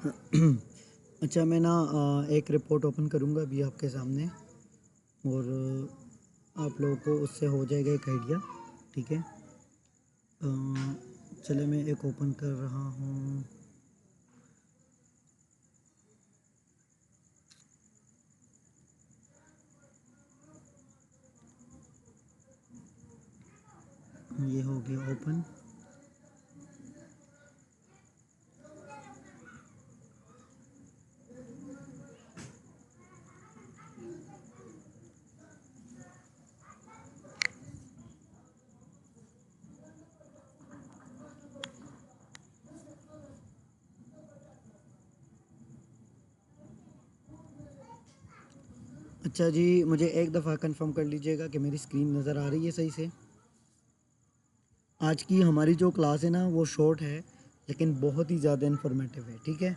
अच्छा, मैं ना एक रिपोर्ट ओपन करूँगा अभी आपके सामने, और आप लोगों को उससे हो जाएगा एक आइडिया। ठीक है, चले मैं एक ओपन कर रहा हूँ। ये हो गया ओपन। अच्छा जी, मुझे एक दफ़ा कंफर्म कर लीजिएगा कि मेरी स्क्रीन नज़र आ रही है सही से। आज की हमारी जो क्लास है ना वो शॉर्ट है, लेकिन बहुत ही ज़्यादा इन्फॉर्मेटिव है। ठीक है,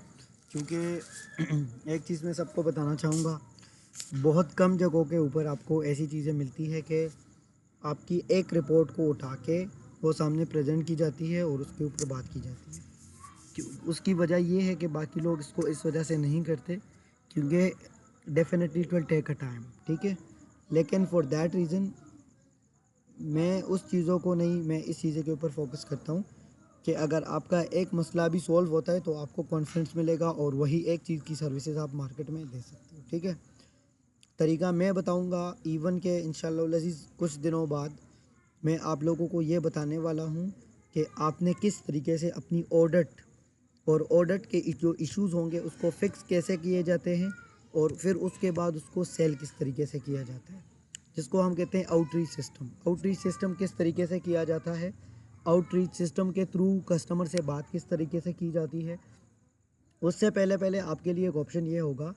क्योंकि एक चीज़ मैं सबको बताना चाहूँगा, बहुत कम जगहों के ऊपर आपको ऐसी चीज़ें मिलती है कि आपकी एक रिपोर्ट को उठा के वो सामने प्रेजेंट की जाती है और उसके ऊपर बात की जाती है। उसकी वजह ये है कि बाकी लोग इसको इस वजह से नहीं करते, क्योंकि definitely it will take a time. ठीक है, लेकिन फॉर दैट रीज़न मैं उस चीज़ों को नहीं, मैं इस चीज़ों के ऊपर फोकस करता हूँ कि अगर आपका एक मसला भी सॉल्व होता है तो आपको कॉन्फिडेंस मिलेगा और वही एक चीज़ की सर्विसेज आप मार्केट में दे सकते हो। ठीक है, तरीका मैं बताऊँगा, इवन के इंशाल्लाह अज़ीज़ कुछ दिनों बाद मैं आप लोगों को ये बताने वाला हूँ कि आपने किस तरीके से अपनी ऑडिट और ऑडिट के जो इश्यूज़ होंगे उसको फिक्स कैसे किए जाते हैं, और फिर उसके बाद उसको सेल किस तरीके से किया जाता है, जिसको हम कहते हैं आउटरीच सिस्टम। आउटरीच सिस्टम किस तरीके से किया जाता है, आउटरीच सिस्टम के थ्रू कस्टमर से बात किस तरीके से की जाती है। उससे पहले पहले आपके लिए एक ऑप्शन ये होगा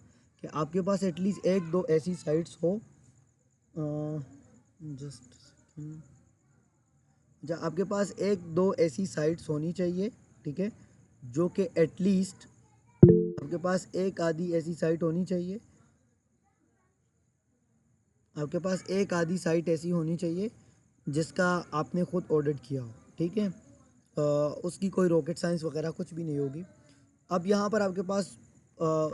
कि आपके पास एटलीस्ट एक दो ऐसी साइट्स हो, जस्ट जहाँ आपके पास एक दो ऐसी साइट्स होनी चाहिए। ठीक है, जो कि एटलीस्ट आपके पास एक आधी ऐसी साइट होनी चाहिए, आपके पास एक आधी साइट ऐसी होनी चाहिए जिसका आपने खुद ऑडिट किया हो। ठीक है, उसकी कोई रॉकेट साइंस वगैरह कुछ भी नहीं होगी। अब यहाँ पर आपके पास अ,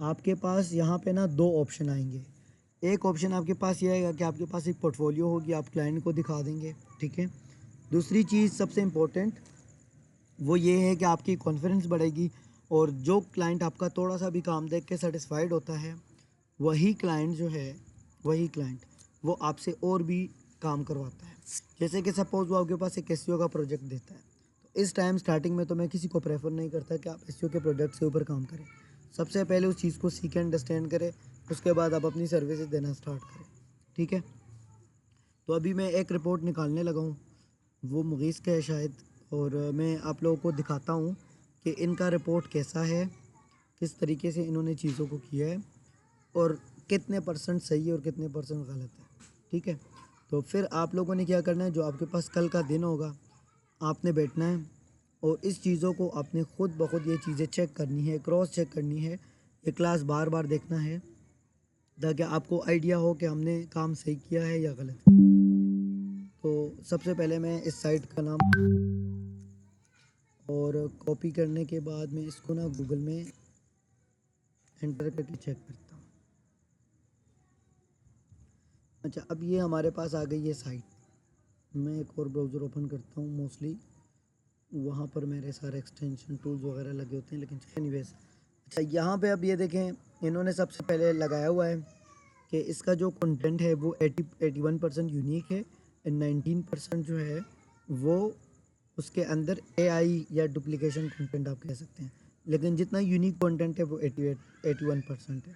आपके पास यहाँ पे ना दो ऑप्शन आएंगे। एक ऑप्शन आपके पास ये आएगा कि आपके पास एक पोर्टफोलियो होगी, आप क्लाइंट को दिखा देंगे। ठीक है, दूसरी चीज़ सबसे इम्पोर्टेंट वो ये है कि आपकी कॉन्फिडेंस बढ़ेगी, और जो क्लाइंट आपका थोड़ा सा भी काम देख के सेटिस्फाइड होता है, वही क्लाइंट जो है, वही क्लाइंट वो आपसे और भी काम करवाता है। जैसे कि सपोज़ वो आपके पास एक एसईओ का प्रोजेक्ट देता है, तो इस टाइम स्टार्टिंग में तो मैं किसी को प्रेफर नहीं करता कि आप एसईओ के प्रोजेक्ट के ऊपर काम करें। सबसे पहले उस चीज़ को सीखें, अंडरस्टैंड करें, उसके बाद आप अपनी सर्विसेज देना स्टार्ट करें। ठीक है, तो अभी मैं एक रिपोर्ट निकालने लगा हूँ, वो मुगीस का है शायद, और मैं आप लोगों को दिखाता हूँ कि इनका रिपोर्ट कैसा है, किस तरीके से इन्होंने चीज़ों को किया है, और कितने परसेंट सही है और कितने परसेंट गलत है। ठीक है, तो फिर आप लोगों ने क्या करना है, जो आपके पास कल का दिन होगा आपने बैठना है और इस चीज़ों को आपने खुद ब खुद ये चीज़ें चेक करनी है, क्रॉस चेक करनी है, ये क्लास बार बार देखना है, ताकि आपको आइडिया हो कि हमने काम सही किया है या गलत। तो सबसे पहले मैं इस साइट का नाम, और कॉपी करने के बाद मैं इसको ना गूगल में एंटर करके चेक करता हूँ। अच्छा, अब ये हमारे पास आ गई है साइट। मैं एक और ब्राउज़र ओपन करता हूँ, मोस्टली वहाँ पर मेरे सारे एक्सटेंशन टूल्स वगैरह लगे होते हैं, लेकिन एनीवेज। अच्छा, यहाँ पे अब ये देखें, इन्होंने सबसे पहले लगाया हुआ है कि इसका जो कंटेंट है वो 81% यूनिक है, एंड 19% जो है वो उसके अंदर एआई या डुप्लीकेशन कंटेंट आप कह सकते हैं, लेकिन जितना यूनिक कंटेंट है वो 81% है।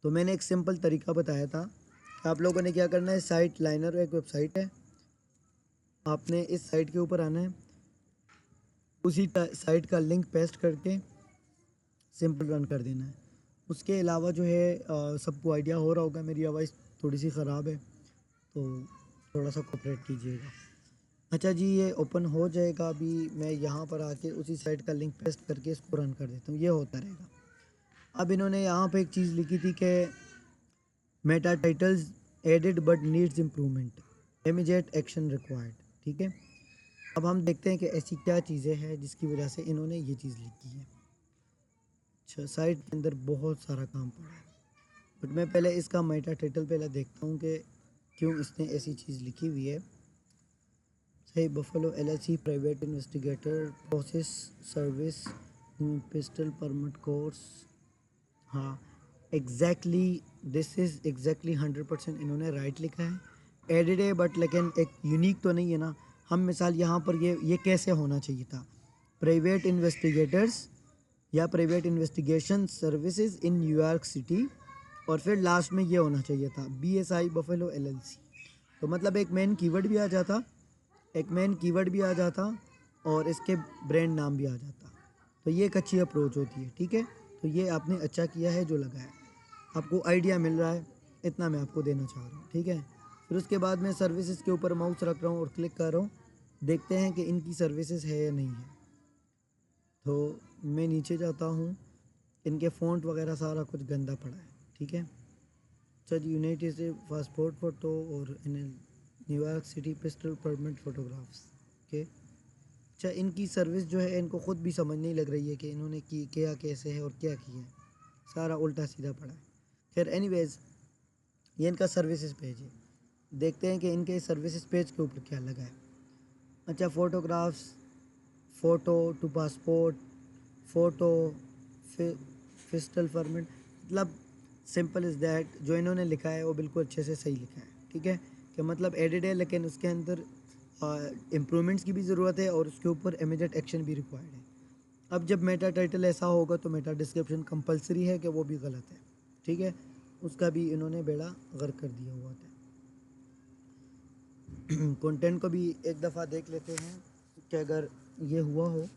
तो मैंने एक सिंपल तरीका बताया था कि आप लोगों ने क्या करना है, साइट लाइनर एक वेबसाइट है, आपने इस साइट के ऊपर आना है, उसी साइट का लिंक पेस्ट करके सिंपल रन कर देना है। उसके अलावा जो है सबको आइडिया हो रहा होगा, मेरी आवाज़ थोड़ी सी ख़राब है तो थोड़ा सा कोऑपरेट कीजिएगा। अच्छा जी, ये ओपन हो जाएगा। अभी मैं यहाँ पर आके उसी साइट का लिंक पेस्ट करके इसको रन कर देता हूँ, ये होता रहेगा। अब इन्होंने यहाँ पे एक चीज़ लिखी थी कि Meta titles added but needs improvement, immediate action required. ठीक है, अब हम देखते हैं कि ऐसी क्या चीज़ें हैं जिसकी वजह से इन्होंने ये चीज़ लिखी है। अच्छा, साइट के अंदर बहुत सारा काम पड़ा है, बट मैं पहले इसका मेटा टाइटल पहले देखता हूँ कि क्यों इसने ऐसी चीज़ लिखी हुई है। सही, buffalo LLC private investigator process service pistol permit course. हाँ, एग्जैक्टली, दिस इज़ एग्जैक्टली 100% इन्होंने राइट लिखा है। एडिड है बट लेकिन एक यूनिक तो नहीं है ना। हम मिसाल यहाँ पर ये कैसे होना चाहिए था, प्राइवेट इन्वेस्टिगेटर्स या private investigation services in New York city, और फिर लास्ट में ये होना चाहिए था BSI बफेलो LLC। तो मतलब एक मेन कीवर्ड भी आ जाता, एक मेन कीवर्ड भी आ जाता और इसके ब्रांड नाम भी आ जाता। तो ये एक अच्छी अप्रोच होती है, ठीक है। तो ये आपने अच्छा किया है जो लगाया, आपको आइडिया मिल रहा है, इतना मैं आपको देना चाह रहा हूँ, ठीक है। फिर उसके बाद मैं सर्विसेज के ऊपर माउस रख रहा हूँ और क्लिक कर रहा हूँ, देखते हैं कि इनकी सर्विसेज है या नहीं है। तो मैं नीचे जाता हूँ, इनके फ़ॉन्ट वगैरह सारा कुछ गंदा पड़ा है, ठीक है। अच्छा जी, यूनाइटेड से पासपोर्ट फ़ोटो और New York city pistol permit photographs, okay. अच्छा, इनकी सर्विस जो है इनको ख़ुद भी समझ नहीं लग रही है कि इन्होंने की क्या कैसे है और क्या किया है, सारा उल्टा सीधा पड़ा है। खैर एनीवेज़, ये इनका सर्विसेज पेज है, देखते हैं कि इनके सर्विसेज पेज के ऊपर क्या लगा है। अच्छा, photographs, photo to passport, photo pistol permit, मतलब सिंपल इज़ दैट, जो इन्होंने लिखा है वो बिल्कुल अच्छे से सही लिखा है, ठीक है। कि मतलब एडिड है लेकिन उसके अंदर इम्प्रूवमेंट्स की भी ज़रूरत है और उसके ऊपर इमीडिएट एक्शन भी रिक्वायर्ड है। अब जब मेटा टाइटल ऐसा होगा तो मेटा डिस्क्रिप्शन कंपलसरी है कि वो भी गलत है, ठीक है। उसका भी इन्होंने बेड़ा गर्क कर दिया हुआ था। कंटेंट को भी एक दफ़ा देख लेते हैं कि अगर ये हुआ हो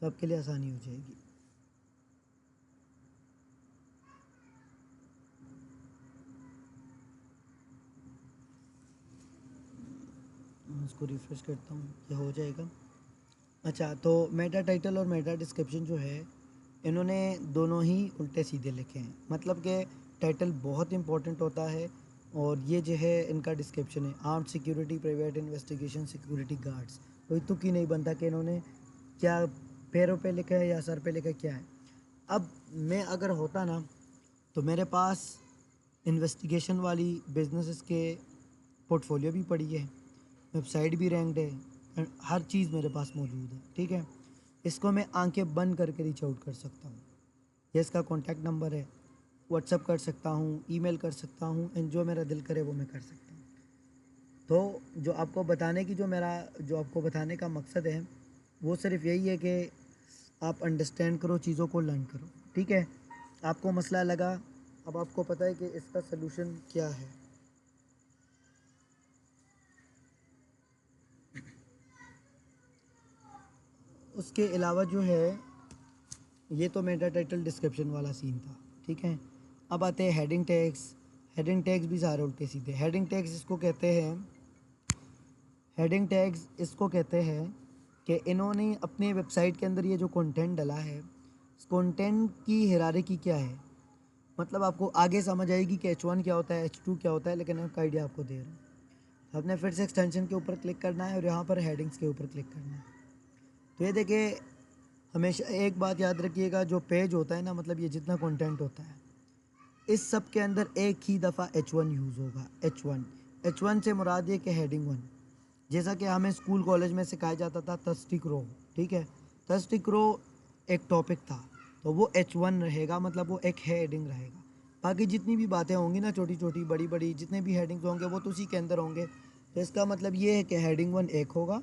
तो आपके लिए आसानी हो जाएगी। इसको रिफ़्रेश करता हूँ, ये हो जाएगा। अच्छा, तो मेटा टाइटल और मेटा डिस्क्रिप्शन जो है इन्होंने दोनों ही उल्टे सीधे लिखे हैं। मतलब कि टाइटल बहुत इंपॉर्टेंट होता है और ये जो है इनका डिस्क्रिप्शन है armed security private investigation security guards. कोई तुक ही नहीं बनता कि इन्होंने क्या पैरों पे लिखा है या सर पे लिखा है, क्या है। अब मैं अगर होता ना तो मेरे पास इन्वेस्टिगेशन वाली बिजनेसेस के पोर्टफोलियो भी पड़ी है, वेबसाइट भी रैंक्ड है, हर चीज़ मेरे पास मौजूद है, ठीक है। इसको मैं आंखें बंद करके रीच आउट कर सकता हूँ। ये इसका कॉन्टैक्ट नंबर है, व्हाट्सअप कर सकता हूँ, ईमेल कर सकता हूँ, एंड जो मेरा दिल करे वो मैं कर सकता हूँ। तो जो आपको बताने का मकसद है वो सिर्फ यही है कि आप अंडरस्टैंड करो, चीज़ों को लर्न करो, ठीक है। आपको मसला लगा, अब आपको पता है कि इसका सलूशन क्या है। उसके अलावा जो है, ये तो मेटा टाइटल डिस्क्रिप्शन वाला सीन था, ठीक है। अब आते हैं हेडिंग टैग्स। हेडिंग टैग्स भी सारे उल्टे सीधे। हेडिंग टैग्स इसको कहते हैं कि इन्होंने अपने वेबसाइट के अंदर ये जो कंटेंट डाला है, इस कंटेंट की हिरारिकी क्या है। मतलब आपको आगे समझ आएगी कि H1 क्या होता है, H2 क्या होता है, लेकिन एक आइडिया आपको दे रहा हूँ। आपने फिर से एक्सटेंशन के ऊपर क्लिक करना है और यहाँ पर हेडिंग्स के ऊपर क्लिक करना है। तो ये देखिए, हमेशा एक बात याद रखिएगा, जो पेज होता है ना, मतलब ये जितना कंटेंट होता है, इस सब के अंदर एक ही दफ़ा H1 यूज़ होगा। H1 से मुराद ये कि हेडिंग 1, जैसा कि हमें स्कूल कॉलेज में सिखाया जाता था थर्स्टिक रो, ठीक है। थर्स्टिक रो एक टॉपिक था, तो वो H1 रहेगा, मतलब वो एक हेडिंग रहेगा। बाकी जितनी भी बातें होंगी ना, छोटी छोटी बड़ी बड़ी जितने भी हेडिंग्स होंगे वो तो उसी के अंदर होंगे। तो इसका मतलब ये है कि हेडिंग 1 एक होगा,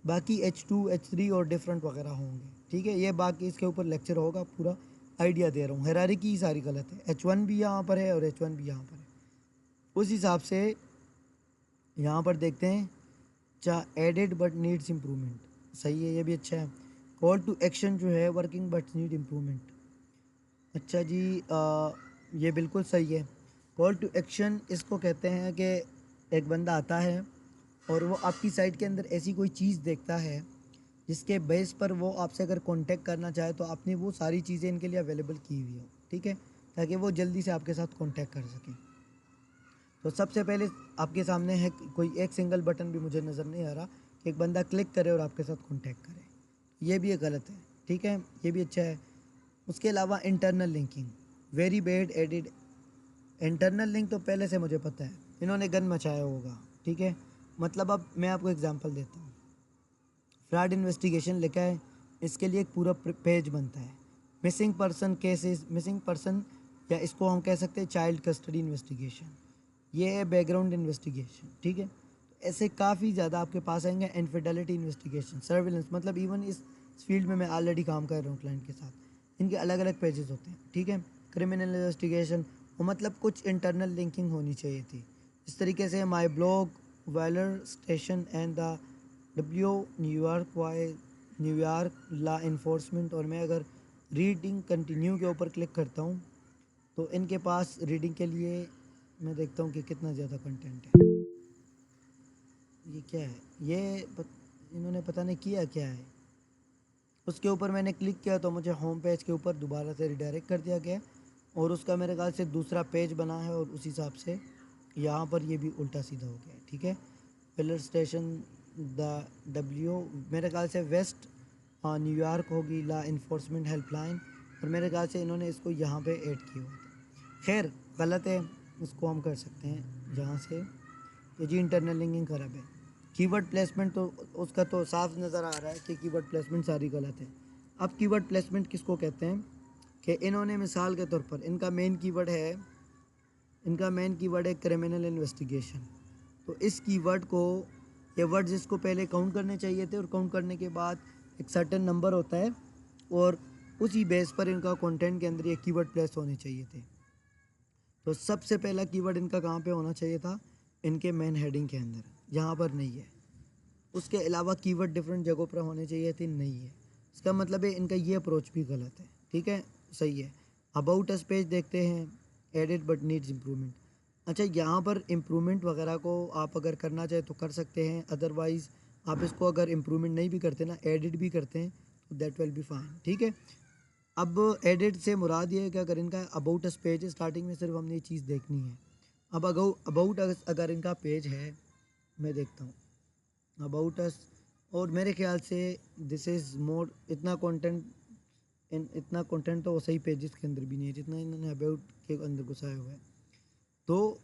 बाकी H2 H3 और डिफरेंट वगैरह होंगे, ठीक है। ये बाकी इसके ऊपर लेक्चर होगा, पूरा आइडिया दे रहा हूँ। हायरार्की ही सारी गलत है, H1 भी यहाँ पर है और H1 भी यहाँ पर है। उस हिसाब से यहाँ पर देखते हैं, चाहे एडिड बट नीड्स इम्प्रूवमेंट, सही है, ये भी अच्छा है। कॉल टू एक्शन जो है वर्किंग बट नीड इम्प्रूवमेंट, अच्छा जी, ये बिल्कुल सही है। कॉल टू एक्शन इसको कहते हैं कि एक बंदा आता है और वो आपकी साइट के अंदर ऐसी कोई चीज़ देखता है जिसके बेस पर वो आपसे अगर कांटेक्ट करना चाहे तो आपने वो सारी चीज़ें इनके लिए अवेलेबल की हुई हो, ठीक है, ताकि वो जल्दी से आपके साथ कांटेक्ट कर सकें। तो सबसे पहले आपके सामने है, कोई एक सिंगल बटन भी मुझे नज़र नहीं आ रहा, कि एक बंदा क्लिक करे और आपके साथ कॉन्टैक्ट करे, ये भी गलत है, ठीक है, ये भी अच्छा है। उसके अलावा internal linking very bad added. Internal link तो पहले से मुझे पता है, इन्होंने गन मचाया होगा, ठीक है। मतलब अब मैं आपको एग्जांपल देता हूँ, फ्रॉड इन्वेस्टिगेशन लिखा है, इसके लिए एक पूरा पेज बनता है। Missing person cases, missing person, या इसको हम कह सकते हैं चाइल्ड कस्टडी इन्वेस्टिगेशन, ये है बैकग्राउंड इन्वेस्टिगेशन, ठीक है। ऐसे काफ़ी ज़्यादा आपके पास आएंगे। इनफिडेलिटी इन्वेस्टिगेशन, सर्विलेंस, मतलब इवन इस फील्ड में मैं ऑलरेडी काम कर रहा हूँ क्लाइंट के साथ, इनके अलग अलग पेजेस होते हैं, ठीक है। क्रिमिनल इन्वेस्टिगेशन, वो मतलब कुछ इंटरनल लिंकिंग होनी चाहिए थी। इस तरीके से my blog, weller station and the W New York law enforcement. और मैं अगर रीडिंग कंटिन्यू के ऊपर क्लिक करता हूँ तो इनके पास रीडिंग के लिए मैं देखता हूँ कि कितना ज़्यादा कंटेंट है। ये क्या है, इन्होंने पता नहीं किया क्या है। उसके ऊपर मैंने क्लिक किया तो मुझे होम पेज के ऊपर दोबारा से रिडायरेक्ट कर दिया गया, और उसका मेरे ख्याल से दूसरा पेज बना है, और उस हिसाब से यहाँ पर ये भी उल्टा सीधा हो गया है, ठीक है। पिलर स्टेशन द डब्ल्यू, मेरे ख्याल से वेस्ट न्यूयॉर्क होगी लॉ इन्फोर्समेंट हेल्पलाइन, और मेरे ख्याल से इन्होंने इसको यहाँ पे ऐड किया हुआ था। खैर गलत है, इसको हम कर सकते हैं जहाँ से, ये जी इंटरनल लिंकिंग खराब है। कीवर्ड प्लेसमेंट तो उसका तो साफ नज़र आ रहा है कि कीवर्ड प्लेसमेंट सारी गलत है। अब कीवर्ड प्लेसमेंट किसको कहते हैं कि इन्होंने मिसाल के तौर पर इनका मेन कीवर्ड है क्रिमिनल इन्वेस्टिगेशन। तो इस कीवर्ड को, ये वर्ड जिसको पहले काउंट करने चाहिए थे, और काउंट करने के बाद एक सर्टेन नंबर होता है, और उसी बेस पर इनका कंटेंट के अंदर ये कीवर्ड प्लेस होने चाहिए थे। तो सबसे पहला कीवर्ड इनका कहाँ पे होना चाहिए था, इनके मेन हेडिंग के अंदर, यहाँ पर नहीं है। उसके अलावा कीवर्ड डिफरेंट जगहों पर होने चाहिए थे, नहीं है। इसका मतलब है इनका ये अप्रोच भी गलत है, ठीक है, सही है। अबाउट अस पेज देखते हैं, एडिट बट नीड्स इम्प्रूवमेंट। अच्छा, यहाँ पर इम्प्रूवमेंट वगैरह को आप अगर करना चाहे तो कर सकते हैं, अदरवाइज़ आप इसको अगर इम्प्रूवमेंट नहीं भी करते ना, एडिट भी करते हैं तो दैट विल बी फाइन, ठीक है। अब एडिट से मुराद ये है कि अगर इनका अबाउट अस पेज है, स्टार्टिंग में सिर्फ हमने ये चीज़ देखनी है। अब अबाउट अगर इनका पेज है, मैं देखता हूँ अबाउट अस, और मेरे ख्याल से दिस इज़ मोर, इतना कंटेंट तो सही पेजेस के अंदर भी नहीं है जितना इन्होंने अबाउट के अंदर घुसाया हुआ है। तो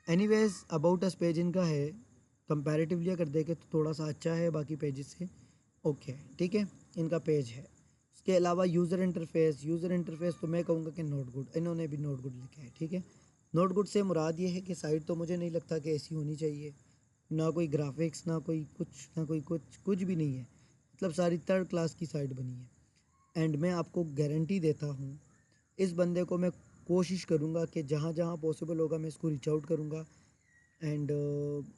एनीवेज अबाउट अस पेज इनका है, कंपैरेटिवली अगर देखें तो थोड़ा सा अच्छा है बाकी पेजेस से, ओके है, ठीक है, इनका पेज है। इसके अलावा यूज़र इंटरफेस तो मैं कहूँगा कि नॉट गुड, इन्होंने भी नॉट गुड लिखा है, ठीक है। नॉट गुड से मुराद ये है कि साइट तो मुझे नहीं लगता कि ऐसी होनी चाहिए, ना कोई ग्राफिक्स, ना कोई कुछ, ना कोई कुछ भी नहीं है, मतलब सारी थर्ड क्लास की साइट बनी है। एंड मैं आपको गारंटी देता हूँ, इस बंदे को मैं कोशिश करूँगा कि जहाँ जहाँ पॉसिबल होगा मैं इसको रीच आउट करूँगा, एंड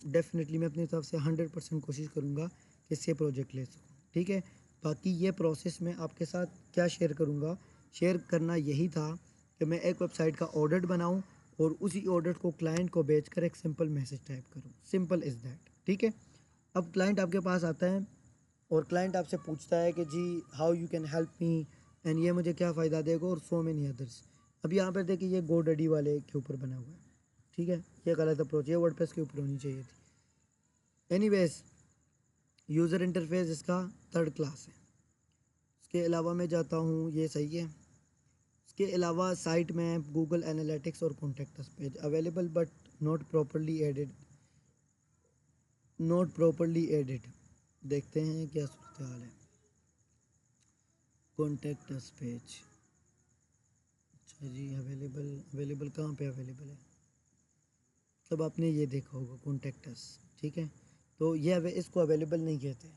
डेफिनेटली मैं अपनी तरफ से 100% कोशिश करूँगा कि इससे प्रोजेक्ट ले सकूँ, ठीक है। बाकी ये प्रोसेस मैं आपके साथ क्या शेयर करूँगा, शेयर करना यही था कि मैं एक वेबसाइट का ऑडिट बनाऊँ, और उसी ऑडिट को क्लाइंट को बेचकर एक सिंपल मैसेज टाइप करूँ, सिंपल इज़ दैट, ठीक है। अब क्लाइंट आपके पास आता है और क्लाइंट आपसे पूछता है कि जी how you can help me, and ये मुझे क्या फ़ायदा देगा, और सो मेनी अदर्स। अब यहाँ पर देखिए ये गोडडी वाले के ऊपर बना हुआ है, ठीक है, ये गलत अप्रोच, ये वर्डप्रेस के ऊपर होनी चाहिए थी। एनीवेज यूज़र इंटरफेस इसका थर्ड क्लास है। इसके अलावा मैं जाता हूँ, ये सही है। इसके अलावा साइट में गूगल एनालिटिक्स और contact us page available but not properly added. देखते हैं क्या सूरत हाल है। कॉन्टैक्ट अस पेज, अच्छा जी, अवेलेबल कहाँ पे अवेलेबल है, तब आपने ये देखा होगा कॉन्टैक्ट अस, ठीक है। तो ये इसको अवेलेबल नहीं कहते,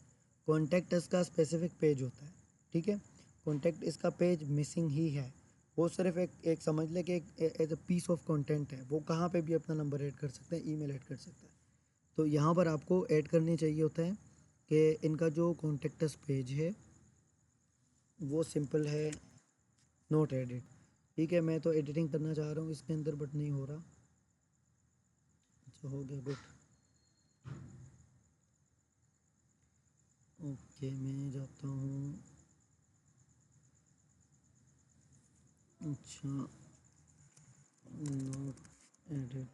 कॉन्टैक्ट अस का स्पेसिफिक पेज होता है, ठीक है। कॉन्टैक्ट इसका पेज मिसिंग ही है, वो सिर्फ एक समझ ले कि एक as a piece of content है, वो कहाँ पे भी अपना नंबर ऐड कर सकता है, ईमेल ऐड कर सकता है। तो यहाँ पर आपको ऐड करने चाहिए होता है कि इनका जो कॉन्टैक्ट अस पेज है वो सिंपल है, नोट एडिट, ठीक है। मैं तो एडिटिंग करना चाह रहा हूँ इसके अंदर बट नहीं हो रहा, अच्छा हो गया, गुड, ओके। मैं जाता हूँ, अच्छा, not edit,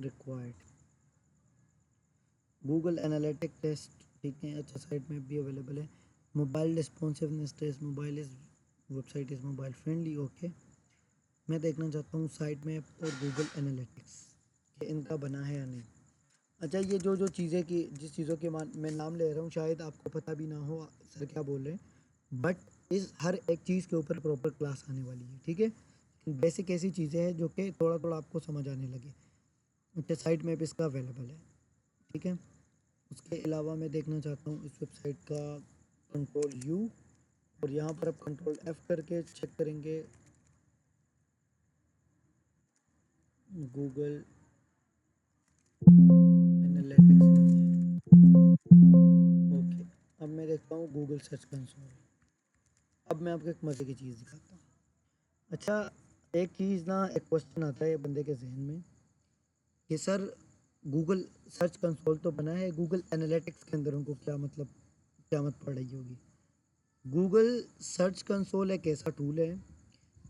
required. Google analytic test, ठीक है, अच्छा साइट में भी अवेलेबल है। Mobile responsiveness test, mobile is website is mobile friendly, okay. मैं देखना चाहता हूँ साइट मैप और गूगल एनालिटिक्स कि इनका बना है या नहीं। अच्छा, ये जो जो चीज़ें की जिस चीज़ों के मैं नाम ले रहा हूँ शायद आपको पता भी ना हो सर क्या बोल रहे हैं, बट इस हर एक चीज़ के ऊपर प्रॉपर क्लास आने वाली है, ठीक है। बेसिक ऐसी चीज़ें हैं जो कि थोड़ा थोड़ा आपको समझ आने लगे। अच्छा, साइट मैप इसका अवेलेबल है, ठीक है। उसके अलावा मैं देखना चाहता हूँ इस वेबसाइट का कंट्रोल यू, और यहाँ पर आप कंट्रोल एफ करके चेक करेंगे गूगल एनालिटिक्स, ओके। अब मैं देखता हूँ गूगल सर्च कंसोल। अब मैं आपको एक मज़े की चीज़ दिखाता हूँ। अच्छा, एक चीज़ ना, एक क्वेश्चन आता है बंदे के जहन में कि सर गूगल सर्च कंसोल तो बना है, गूगल एनालिटिक्स के अंदर उनको क्या मतलब क्या मत पड़ रही होगी। गूगल सर्च कंसोल एक ऐसा टूल है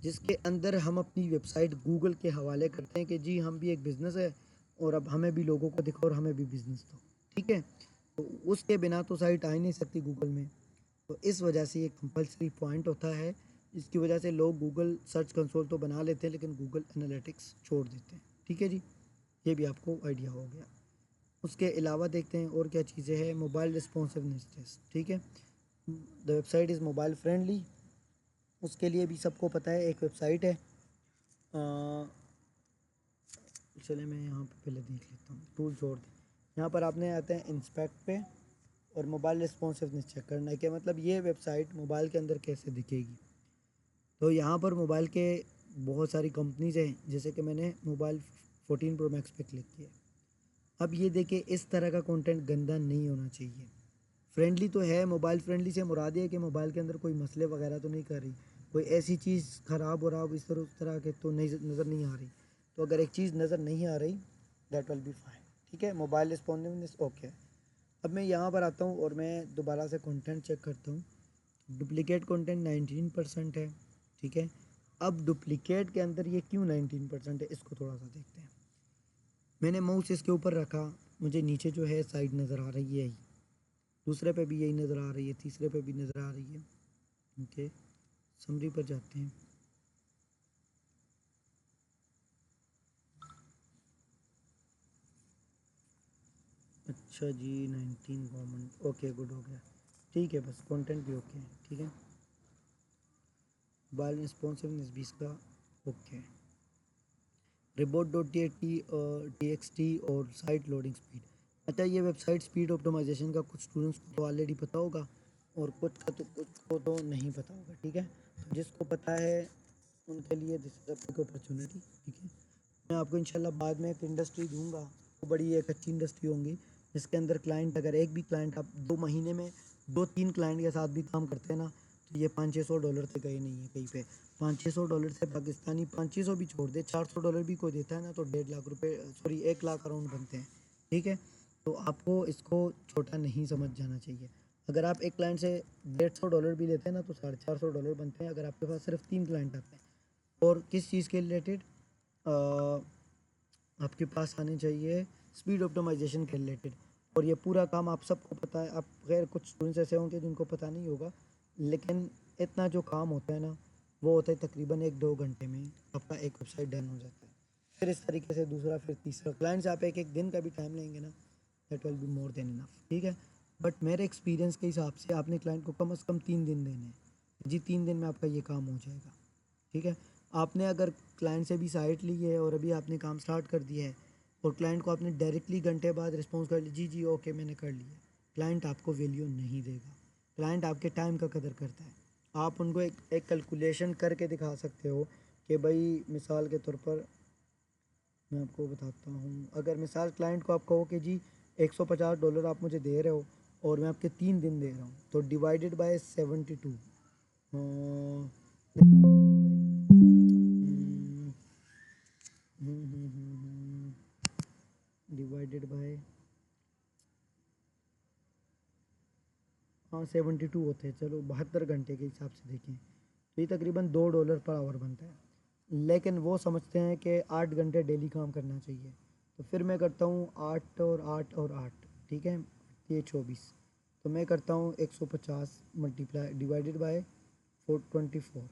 जिसके अंदर हम अपनी वेबसाइट गूगल के हवाले करते हैं कि जी हम भी एक बिज़नेस है और अब हमें भी लोगों को दिखाओ और हमें भी बिज़नेस दो, ठीक है। तो उसके बिना तो साइट आ ही नहीं सकती गूगल में। तो इस वजह से ये कंपलसरी पॉइंट होता है, इसकी वजह से लोग गूगल सर्च कंसोल तो बना लेते हैं लेकिन गूगल एनालिटिक्स छोड़ देते हैं, ठीक है जी। ये भी आपको आइडिया हो गया। उसके अलावा देखते हैं और क्या चीज़ें हैं। मोबाइल रिस्पॉन्सिवनेस टेस्ट, ठीक है। The website is mobile friendly, उसके लिए भी सबको पता है। एक वेबसाइट है, चले मैं यहाँ पे पहले देख लेता हूँ, टूल छोड़ दें। यहाँ पर आपने आते हैं इंस्पेक्ट पे और मोबाइल रिस्पॉन्सिवनेस चेक करना है कि मतलब ये वेबसाइट मोबाइल के अंदर कैसे दिखेगी। तो यहाँ पर मोबाइल के बहुत सारी कंपनीज़ हैं, जैसे कि मैंने मोबाइल 14 प्रो मैक्स पे क्लिक किया। अब ये देखिए, इस तरह का कंटेंट गंदा नहीं होना चाहिए। फ्रेंडली तो है, मोबाइल फ्रेंडली से मुराद है कि मोबाइल के अंदर कोई मसले वगैरह तो नहीं कर रही, कोई ऐसी चीज़ ख़राब हो रहा इस तरह उस तरह के तो नहीं नज़र नहीं आ रही। तो अगर एक चीज़ नज़र नहीं आ रही दैट विल बी फाइन, ठीक है। Mobile responsiveness okay. अब मैं यहाँ पर आता हूँ और मैं दोबारा से कंटेंट चेक करता हूँ। डुप्लिकेट कंटेंट 19% है, ठीक है। अब डुप्लिकेट के अंदर ये क्यों 19% है, इसको थोड़ा सा देखते हैं। मैंने माउस इसके ऊपर रखा, मुझे नीचे जो है साइड नज़र आ रही है, दूसरे पे भी यही नज़र आ रही है, तीसरे पे भी नज़र आ रही है, ओके। समरी पर जाते हैं। अच्छा जी, 19 कॉमन, ओके गुड हो गया, ठीक है। बस कंटेंट भी ओके है, ठीक है। मोबाइल रिस्पॉन्सिवनेस भी इसका okay. Report dot T x T और साइट लोडिंग स्पीड। अच्छा, ये वेबसाइट स्पीड ऑप्टिमाइजेशन का कुछ स्टूडेंट्स को तो ऑलरेडी पता होगा और कुछ को तो नहीं पता होगा, ठीक है। तो जिसको पता है उनके लिए this is a big opportunity, ठीक है। मैं आपको इंशाल्लाह बाद में एक इंडस्ट्री दूंगा, वो बड़ी एक अच्छी इंडस्ट्री होंगी जिसके अंदर क्लाइंट, अगर एक भी क्लाइंट आप 2 महीने में 2-3 क्लाइंट के साथ भी काम करते हैं ना, तो ये $500-600 से कहीं नहीं है कहीं पे। $500-600 से पाकिस्तानी 500 भी छोड़ दे, $400 भी कोई देता है ना, तो 1.5 लाख, सॉरी 1 लाख अराउंड बनते हैं, ठीक है। तो आपको इसको छोटा नहीं समझ जाना चाहिए। अगर आप एक क्लाइंट से $150 भी लेते हैं ना, तो $450 बनते हैं अगर आपके पास सिर्फ 3 क्लाइंट आते हैं। और किस चीज़ के रिलेटेड आपके पास आने चाहिए, स्पीड ऑप्टिमाइजेशन के रिलेटेड। और ये पूरा काम आप सबको पता है। आप खैर कुछ स्टूडेंट्स ऐसे होंगे जिनको पता नहीं होगा, लेकिन इतना जो काम होता है ना, वो होता है तकरीबन 1-2 घंटे में आपका एक वेबसाइट डन हो जाता है। फिर इस तरीके से दूसरा, फिर तीसरा क्लाइंट से आप एक एक दिन का भी टाइम लेंगे ना, that will be more than enough, ठीक है। बट मेरे एक्सपीरियंस के हिसाब से आपने क्लाइंट को कम से कम 3 दिन देने हैं जी, 3 दिन में आपका ये काम हो जाएगा, ठीक है। आपने अगर क्लाइंट से भी साइट ली है और अभी आपने काम स्टार्ट कर दिया है और क्लाइंट को आपने डायरेक्टली घंटे बाद रिस्पॉन्स कर लिया, जी जी ओके मैंने कर लिया, क्लाइंट आपको वैल्यू नहीं देगा। क्लाइंट आपके टाइम का कदर करता है। आप उनको एक कैलकुलेशन करके दिखा सकते हो कि भाई मिसाल के तौर पर मैं आपको बताता हूँ, अगर मिसाल क्लाइंट को आप कहो कि जी $150 आप मुझे दे रहे हो और मैं आपके 3 दिन दे रहा हूँ, तो डिवाइडेड बाय 72, डिवाइडेड बाय, हाँ 72 होते हैं, चलो 72 घंटे के हिसाब से देखें तो ये तकरीबन $2 पर आवर बनता है। लेकिन वो समझते हैं कि 8 घंटे डेली काम करना चाहिए, तो फिर मैं करता हूँ 8 और 8 और 8, ठीक है, ये 24। तो मैं करता हूँ 150 मल्टीप्लाई डिवाइडेड बाय 424।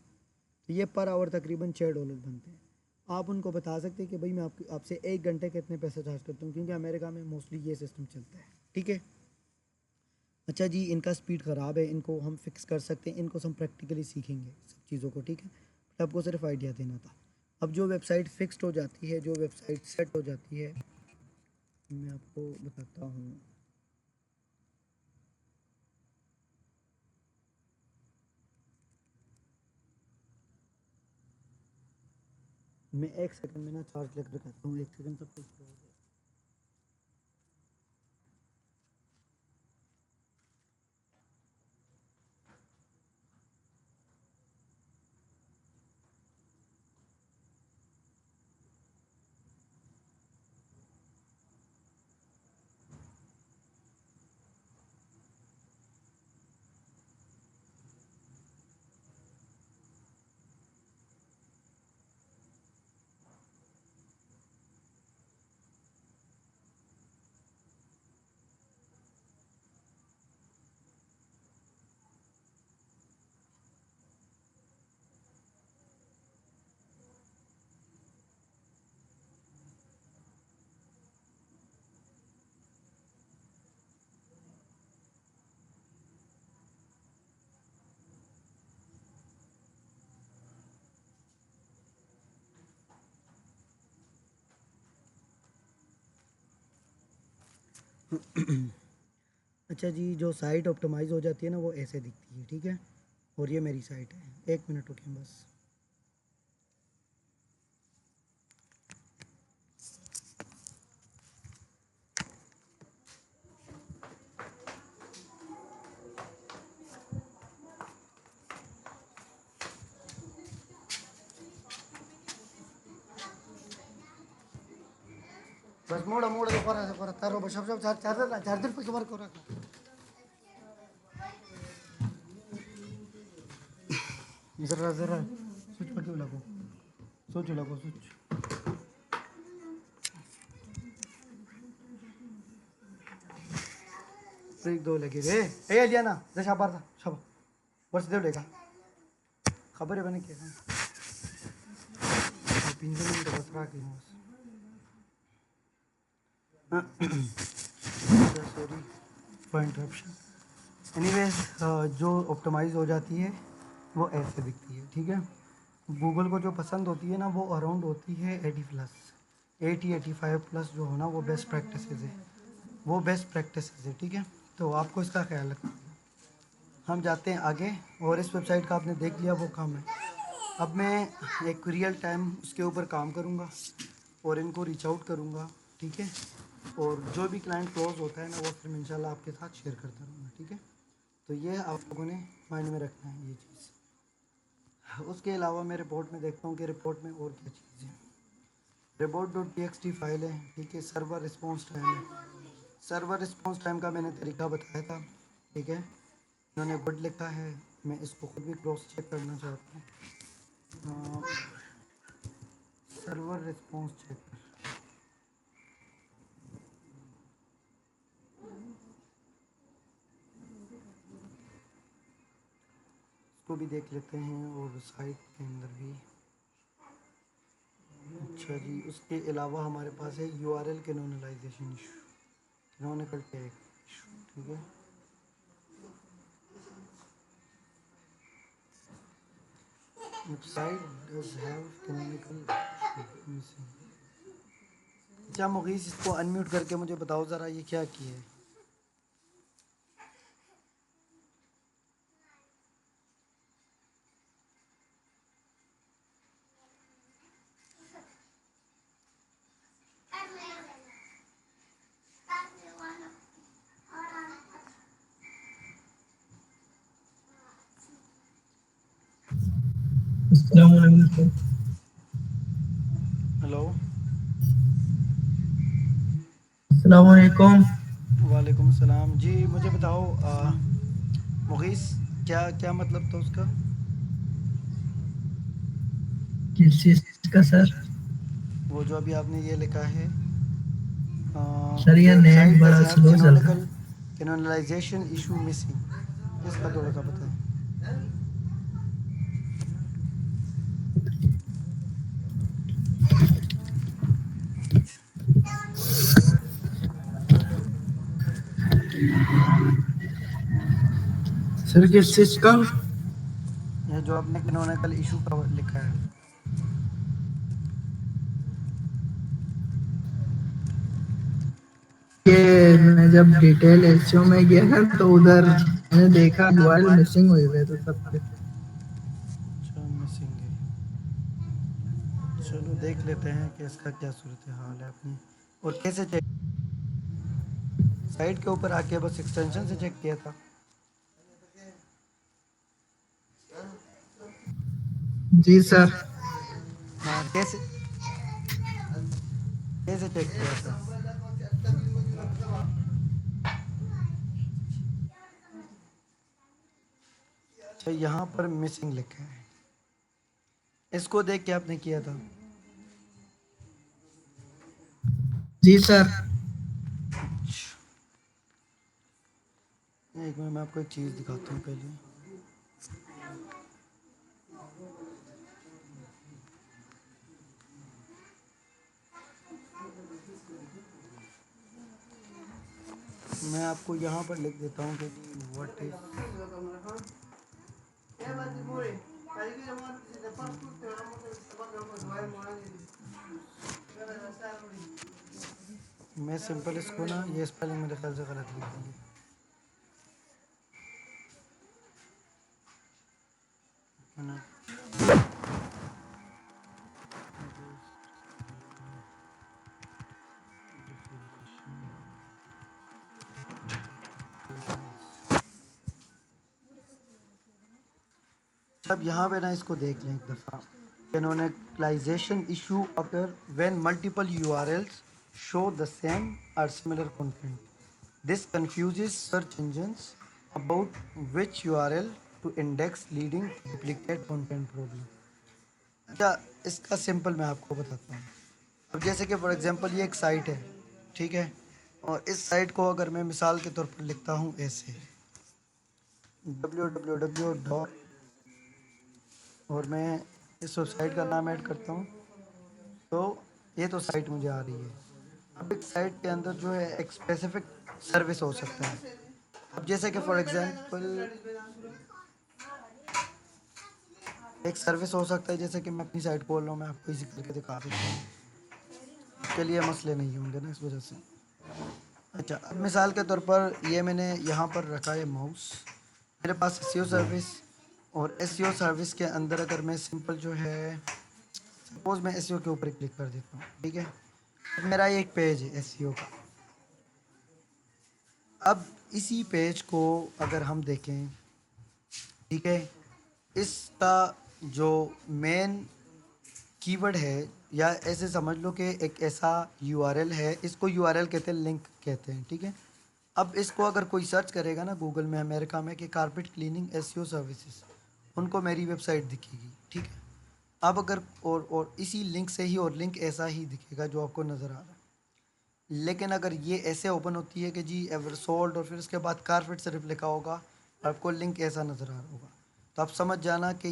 तो ये पर आवर तकरीबन $6 बनते हैं। आप उनको बता सकते हैं कि भाई मैं आपसे 1 घंटे के इतने पैसे चार्ज करता हूँ, क्योंकि अमेरिका में मोस्टली ये सिस्टम चलता है, ठीक है। अच्छा जी, इनका स्पीड ख़राब है, इनको हम फिक्स कर सकते हैं, इनको हम प्रैक्टिकली सीखेंगे सब चीज़ों को, ठीक है। बट आपको सिर्फ आइडिया देना था। अब जो वेबसाइट फिक्स्ड हो जाती है, जो वेबसाइट सेट हो जाती है, मैं आपको बताता हूँ। मैं 1 सेकंड में ना चार्ज लेकर कहता हूँ, 1 सेकंड सब कुछ हो गया। अच्छा जी, जो साइट ऑप्टिमाइज़ हो जाती है ना, वो ऐसे दिखती है, ठीक है। और ये मेरी साइट है, 1 मिनट रुकिए बस। बस मोड़ा मोड़ा तो पर तारो बस सब चार्जर चार्जर पे कवर कर रखा। जरा जरा स्विच पर क्यों लगो, स्विच लगो स्विच। 1 2 लगे रे ए लिया ना जैसा बार था सब वर्ष दे लेगा खबर है बने क्या पिंजरे में बस रहा कि सॉरी फॉर इंटरप्शन। एनीवेज, जो ऑप्टिमाइज़ हो जाती है वो ऐसे दिखती है, ठीक है। गूगल को जो पसंद होती है ना, वो अराउंड होती है 80+, 80 85+ जो हो ना, वो बेस्ट प्रैक्टिसेस है, वो बेस्ट प्रैक्टिसेस है, ठीक है। तो आपको इसका ख्याल रखना है। हम जाते हैं आगे, और इस वेबसाइट का आपने देख लिया वो काम है। अब मैं एक रियल टाइम उसके ऊपर काम करूँगा और इनको रीच आउट करूँगा, ठीक है। और जो भी क्लाइंट क्लोज होता है ना, वो फिर इंशाल्लाह आपके साथ शेयर करता रहूँगा, ठीक है। तो ये आप लोगों ने माइंड में रखना है ये चीज़। उसके अलावा मैं रिपोर्ट में देखता हूँ कि रिपोर्ट में और क्या चीज़ है। report.txt फाइल है, ठीक है। सर्वर रिस्पॉन्स टाइम है, सर्वर रिस्पॉन्स टाइम का मैंने तरीका बताया था, ठीक है। इन्होंने गुड लिखा है, मैं इसको खुद भी क्रॉस चेक करना चाहता हूँ। सर्वर रिस्पॉन्स चेक इसको भी देख लेते हैं, और साइट के अंदर भी। अच्छा जी, उसके अलावा हमारे पास है URL canonicalization issue, canonical tag issue, ठीक है। Website does have canonical issue. अच्छा मुगीस, इसको अनम्यूट करके मुझे बताओ ज़रा ये क्या किया है। अस्सलामुअलैकुम। हेलो, अस्सलामुअलैकुम। वालेकुम सलाम जी। मुझे बताओ मुगीस, क्या क्या मतलब था उसका। किस चीज़ का सर? वो जो अभी आपने ये लिखा है, सर ये नेट वेबसाइट बड़ा डज हैव स्लो चल रहा कैनोनिकल है। कैनोनलाइजेशन इशू मिसिंग, इसका थोड़ा सा बताएं। सर किस चीज का? ये जो आपने कैनोनिकल इशू का लिखा है। ये मैं जब डिटेल एसईओ में गया था तो उधर मैंने देखा यूआरएल मिसिंग हुए हुए तो सब कुछ। अच्छा मिसिंग है, चलो देख लेते हैं कि इसका क्या सूरत हाल है अपनी। और कैसे चेक, साइट के ऊपर आके बस एक्सटेंशन से चेक किया था? जी सर। हाँ कैसे, कैसे चेक किया था? अच्छा यहाँ पर मिसिंग लिखा है, इसको देख के आपने किया था? जी सर। एक मिनट, मैं आपको एक चीज़ दिखाता हूँ पहले। मैं आपको यहाँ पर लिख देता हूँ कि व्हाट इज, मैं सिंपल इसको ना, ये स्पेलिंग मेरे ख्याल से गलत लिख दी है ना। अब यहाँ पे ना इसको देख लें एक दफ़ा। Canonicalization issue occur when multiple URLs show the same और similar content, this confuses search engines about which URL to index, leading to duplicate content problem। अच्छा इसका सिंपल मैं आपको बताता हूँ। अब जैसे कि फॉर एग्जांपल ये एक साइट है, ठीक है, और इस साइट को अगर मैं मिसाल के तौर पर लिखता हूँ ऐसे www. और मैं इस वेबसाइट का नाम ऐड करता हूँ, तो ये तो साइट मुझे आ रही है। अब एक साइट के अंदर जो है एक स्पेसिफिक सर्विस हो सकता है। अब जैसे कि फॉर एग्जांपल एक सर्विस हो सकता है, जैसे कि मैं अपनी साइट खोल रहा हूँ, मैं आपको इसी करके दिखा देता हूँ, के लिए मसले नहीं होंगे ना इस वजह से। अच्छा अब मिसाल के तौर पर ये मैंने यहाँ पर रखा है माउस, मेरे पास एसईओ सर्विस, और एसईओ सर्विस के अंदर अगर मैं सिंपल जो है, सपोज मैं एसईओ के ऊपर क्लिक कर देता हूँ, ठीक है, अब मेरा ये एक पेज है एसईओ का। अब इसी पेज को अगर हम देखें, ठीक है, इसका जो मेन कीवर्ड है, या ऐसे समझ लो कि एक ऐसा यूआरएल है, इसको यूआरएल कहते हैं, लिंक कहते हैं, ठीक है। अब इसको अगर कोई सर्च करेगा ना गूगल में अमेरिका में कि कारपेट क्लीनिंग एसईओ सर्विसेज, उनको मेरी वेबसाइट दिखेगी, ठीक है। अब अगर और इसी लिंक से ही, और लिंक ऐसा ही दिखेगा जो आपको नज़र आ रहा है। लेकिन अगर ये ऐसे ओपन होती है कि जी एवरसोल्ड और फिर उसके बाद कारपेट सिर्फ लिखा होगा, आपको लिंक ऐसा नज़र आ रहा होगा, तो आप समझ जाना कि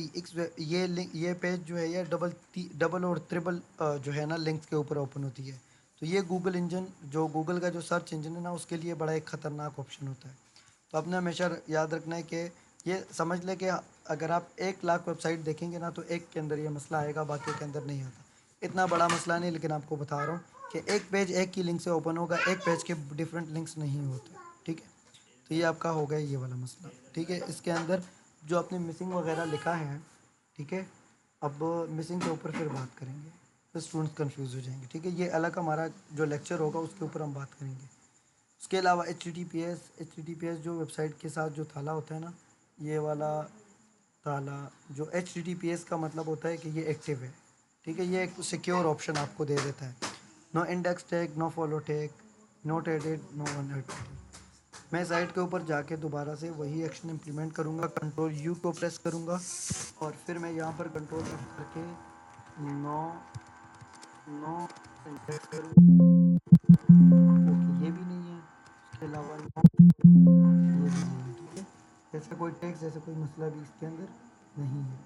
ये लिंक, ये पेज जो है ये डबल और ट्रिपल जो है ना लिंक्स के ऊपर ओपन होती है। तो ये गूगल इंजन, जो गूगल का जो सर्च इंजन है ना, उसके लिए बड़ा एक ख़तरनाक ऑप्शन होता है। तो आपने हमेशा याद रखना है कि ये समझ लें कि अगर आप 1 लाख वेबसाइट देखेंगे ना, तो एक के अंदर ये मसला आएगा, बाकी के अंदर नहीं आता। इतना बड़ा मसला नहीं, लेकिन आपको बता रहा हूँ कि एक पेज एक की लिंक से ओपन होगा, एक पेज के डिफरेंट लिंक्स नहीं होते, ठीक है। तो ये आपका हो गया ये वाला मसला, ठीक है। इसके अंदर जो आपने मिसिंग वगैरह लिखा है, ठीक है, अब मिसिंग के ऊपर फिर बात करेंगे, तो स्टूडेंट्स कंफ्यूज हो जाएंगे, ठीक है। ये अलग हमारा जो लेक्चर होगा उसके ऊपर हम बात करेंगे। उसके अलावा H T T P S जो वेबसाइट के साथ जो ताला होता है ना, ये वाला ताला, जो H T T P S का मतलब होता है कि ये एक्टिव है, ठीक है। ये एक सिक्योर ऑप्शन आपको दे देता है, no index tag, no follow tag, not added, no one added. मैं साइट के ऊपर जाके दोबारा से वही एक्शन इम्प्लीमेंट करूँगा, कंट्रोल यू को प्रेस करूँगा, और फिर मैं यहाँ पर कंट्रोल करके नो नो इंडेक्स करूँगा, अलावा ये भी नहीं है, ठीक है। ऐसा कोई टैक्स, ऐसा कोई मसला भी इसके अंदर नहीं है।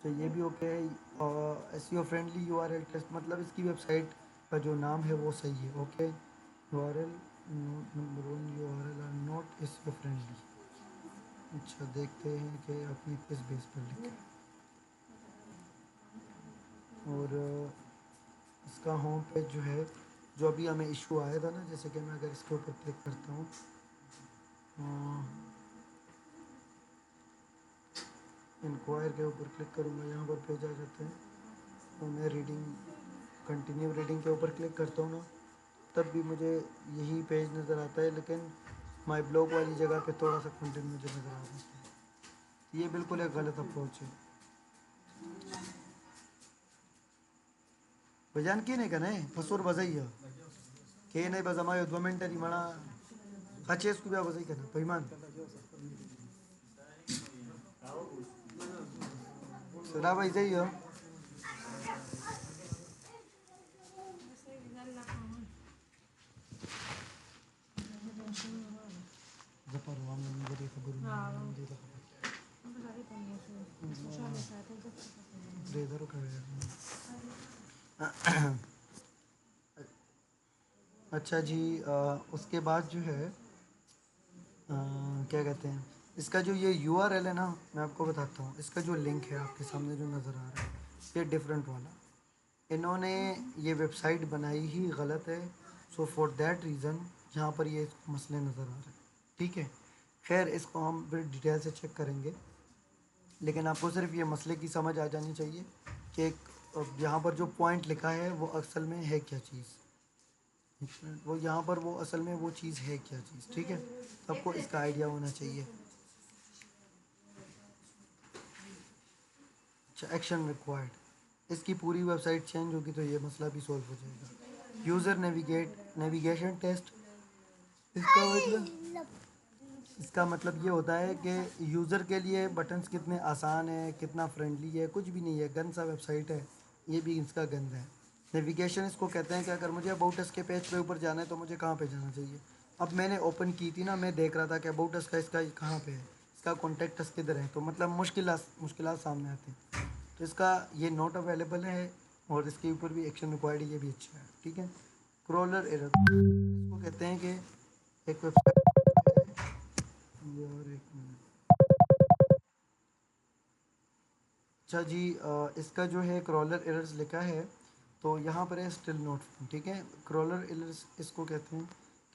तो ये भी ओके है। और एसईओ फ्रेंडली यूआरएल टेस्ट, मतलब इसकी वेबसाइट का जो नाम है वो सही है। Okay, URL not number 1, URL are not SEO friendly. अच्छा, देखते हैं कि आपने किस बेस पर लिखा है। और इसका होम पेज जो है, जो अभी हमें इशू आया था ना, जैसे कि मैं अगर इसके ऊपर क्लिक करता हूँ, इंक्वायर के ऊपर क्लिक करूँगा, यहाँ पर पेज आ जाते हैं। तो मैं रीडिंग, कंटिन्यू रीडिंग के ऊपर क्लिक करता हूँ ना, तब भी मुझे यही पेज नज़र आता है, लेकिन माई ब्लॉग वाली जगह पे थोड़ा सा कंटेंट मुझे नज़र आ जाता है। ये बिल्कुल एक गलत अप्रोच है। बजान की नहीं कने फसोर बजाइया के नहीं बजमायो 2 मिनट मणा खचेस कुबिया बजाई कना पैमान सदा भाई जाइयो जपर वाम मुझे खबर नहीं ब्रेदर कर अच्छा जी, उसके बाद जो है क्या कहते हैं, इसका जो ये यूआरएल है ना, मैं आपको बताता हूँ। इसका जो लिंक है आपके सामने जो नज़र आ रहा है, ये डिफरेंट वाला, इन्होंने ये वेबसाइट बनाई ही गलत है। सो फॉर दैट रीज़न यहाँ पर ये मसले नज़र आ रहे हैं, ठीक है। खैर, इसको हम फिर डिटेल से चेक करेंगे, लेकिन आपको सिर्फ ये मसले की समझ आ जानी चाहिए कि यहाँ पर जो पॉइंट लिखा है वो असल में है क्या चीज़, वो यहाँ पर वो असल में वो चीज़ है क्या चीज़, ठीक है। सबको इसका आइडिया होना चाहिए। अच्छा, एक्शन रिक्वायर्ड, इसकी पूरी वेबसाइट चेंज होगी तो ये मसला भी सॉल्व हो जाएगा। यूज़र नेविगेशन टेस्ट, इसका मतलब इसका मतलब ये होता है कि यूज़र के लिए बटन्स कितने आसान है, कितना फ्रेंडली है, कुछ भी नहीं है, गंद सा वेबसाइट है। ये भी इसका गंद है। नेविगेशन इसको कहते हैं कि अगर मुझे अबाउट अस के पेज पे ऊपर जाना है तो मुझे कहाँ पे जाना चाहिए। अब मैंने ओपन की थी ना, मैं देख रहा था कि अबाउट अस का इसका कहाँ पे है, इसका कॉन्टेक्ट अस किधर है, तो मतलब मुश्किल सामने आती हैं। तो इसका ये नॉट अवेलेबल है, और इसके ऊपर भी एक्शन रिक्वायर्ड, ये भी अच्छा है, ठीक है। क्रॉलर एरर इसको कहते हैं कि एक वेबसाइट यार, एक मिनट। अच्छा जी, इसका जो है क्रॉलर एरर्स लिखा है, तो यहाँ पर है स्टिल नोट, ठीक है। क्रॉलर एरर्स इसको कहते हैं